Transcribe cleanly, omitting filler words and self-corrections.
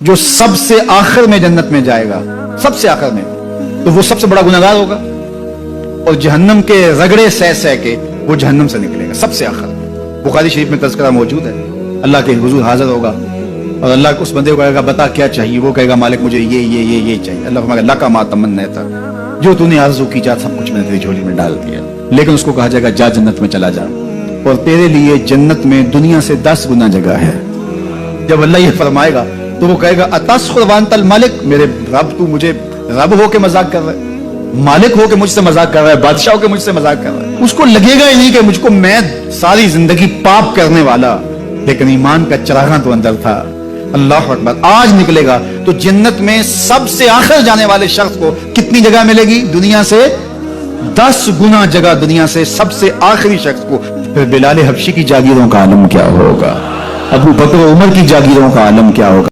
जो सबसे आखिर में जन्नत में जाएगा, सबसे आखिर में, तो वो सबसे बड़ा गुनहगार होगा और जहन्नम के रगड़े सह सह के वो जहन्नम से निकलेगा सबसे आखिर। बुखारी शरीफ में तज़किरा मौजूद है। अल्लाह के हुजूर हाजिर होगा और अल्लाह उस बंदे को कहेगा बता क्या चाहिए। वो कहेगा मालिक मुझे ये चाहिए। अल्लाह फरमाएगा ला का मा तमन्ना था, जो तूने आरज़ू की जा सब कुछ मैंने तेरी झोली में डाल दिया। लेकिन उसको कहा जाएगा जा जन्नत में चला जा और तेरे लिए जन्नत में दुनिया से 10 गुना जगह है। जब अल्लाह ये फरमाएगा तो वो कहेगा अतस्खुर वांतल मालिक, मेरे रब तू मुझे रब होके मजाक कर रहा है, मालिक होके मुझसे मजाक कर रहा है, बादशाह होके मुझसे मजाक कर रहा है। उसको लगेगा ही नहीं कि मुझको, मैं सारी जिंदगी पाप करने वाला लेकिन ईमान का चरागा तो अंदर था। अल्लाह अकबर। आज निकलेगा तो जन्नत में सबसे आखिर जाने वाले शख्स को कितनी जगह मिलेगी? दुनिया से 10 गुना जगह, दुनिया से सबसे आखिरी शख्स को। फिर बिलाल हबशी की जागीरों का आलम क्या होगा? अबू बकर उमर की जागीरों का आलम क्या होगा?